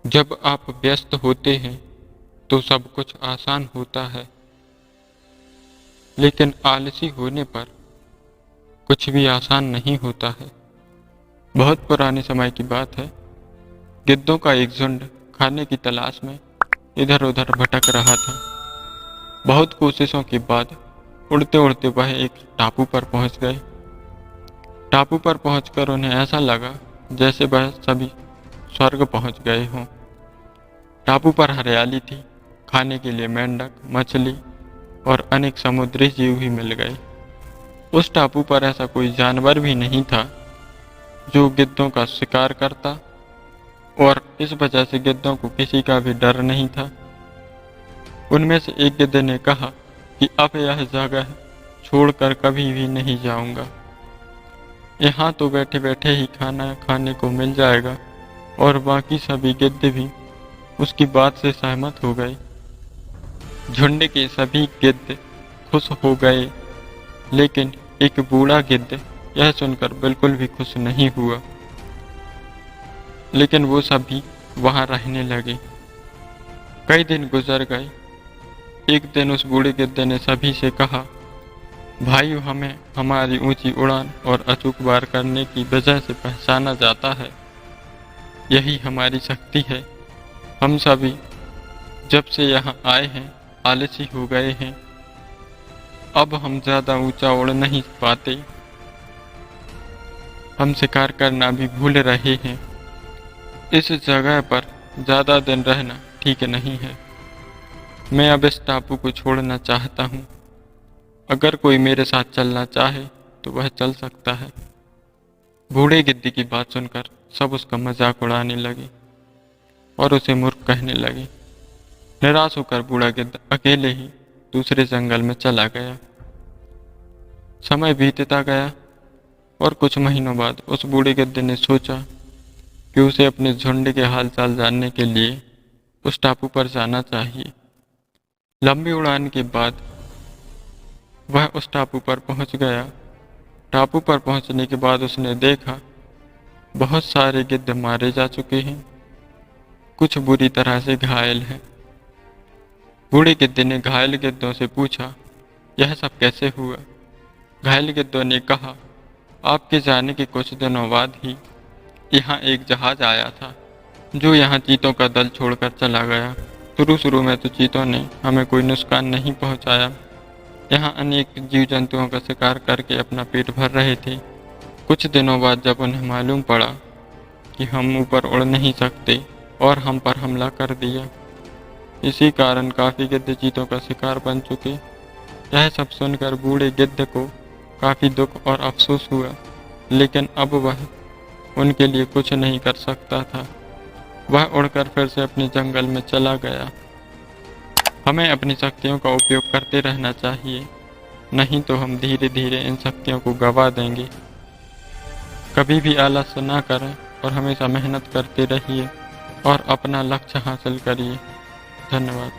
जब आप व्यस्त होते हैं तो सब कुछ आसान होता है, लेकिन आलसी होने पर कुछ भी आसान नहीं होता है। बहुत पुराने समय की बात है। गिद्धों का एक झुंड खाने की तलाश में इधर उधर भटक रहा था। बहुत कोशिशों के बाद उड़ते उड़ते वह एक टापू पर पहुंच गए। टापू पर पहुंचकर उन्हें ऐसा लगा जैसे वह सभी स्वर्ग पहुंच गए हों। टापू पर हरियाली थी, खाने के लिए मेंढक, मछली और अनेक समुद्री जीव भी मिल गए। उस टापू पर ऐसा कोई जानवर भी नहीं था जो गिद्धों का शिकार करता, और इस वजह से गिद्धों को किसी का भी डर नहीं था। उनमें से एक गिद्ध ने कहा कि अब यह जगह छोड़कर कभी भी नहीं जाऊंगा। यहाँ तो बैठे बैठे ही खाना खाने को मिल जाएगा। और बाकी सभी गिद्ध भी उसकी बात से सहमत हो गए। झुंड के सभी गिद्ध खुश हो गए, लेकिन एक बूढ़ा गिद्ध यह सुनकर बिल्कुल भी खुश नहीं हुआ। लेकिन वो सभी वहां रहने लगे। कई दिन गुजर गए। एक दिन उस बूढ़े गिद्ध ने सभी से कहा, भाइयों, हमें हमारी ऊंची उड़ान और अचूक वार करने की वजह से पहचाना जाता है। यही हमारी शक्ति है। हम सभी जब से यहाँ आए हैं आलसी हो गए हैं। अब हम ज्यादा ऊंचा उड़ नहीं पाते। हम शिकार करना भी भूल रहे हैं। इस जगह पर ज्यादा दिन रहना ठीक नहीं है। मैं अब इस टापू को छोड़ना चाहता हूँ। अगर कोई मेरे साथ चलना चाहे तो वह चल सकता है। बूढ़े गिद्ध की बात सुनकर सब उसका मजाक उड़ाने लगे और उसे मूर्ख कहने लगे। निराश होकर बूढ़ा गिद्ध अकेले ही दूसरे जंगल में चला गया। समय बीतता गया और कुछ महीनों बाद उस बूढ़े गिद्ध ने सोचा कि उसे अपने झुंड के हालचाल जानने के लिए उस टापू पर जाना चाहिए। लंबी उड़ान के बाद वह उस टापू पर पहुंच गया। टापू पर पहुंचने के बाद उसने देखा बहुत सारे गिद्ध मारे जा चुके हैं, कुछ बुरी तरह से घायल हैं। बूढ़े गिद्ध ने घायल गिद्धों से पूछा, यह सब कैसे हुआ? घायल गिद्धों ने कहा, आपके जाने के कुछ दिनों बाद ही यहाँ एक जहाज आया था जो यहाँ चीतों का दल छोड़कर चला गया। शुरू में तो चीतों ने हमें कोई नुकसान नहीं पहुँचाया। यहाँ अनेक जीव जंतुओं का शिकार करके अपना पेट भर रहे थे। कुछ दिनों बाद जब उन्हें मालूम पड़ा कि हम ऊपर उड़ नहीं सकते और हम पर हमला कर दिया। इसी कारण काफ़ी गिद्ध चीतों का शिकार बन चुके। यह सब सुनकर बूढ़े गिद्ध को काफ़ी दुख और अफसोस हुआ, लेकिन अब वह उनके लिए कुछ नहीं कर सकता था। वह उड़कर फिर से अपने जंगल में चला गया। हमें अपनी शक्तियों का उपयोग करते रहना चाहिए, नहीं तो हम धीरे धीरे इन शक्तियों को गंवा देंगे। कभी भी आलस न करें और हमेशा मेहनत करते रहिए और अपना लक्ष्य हासिल करिए। धन्यवाद।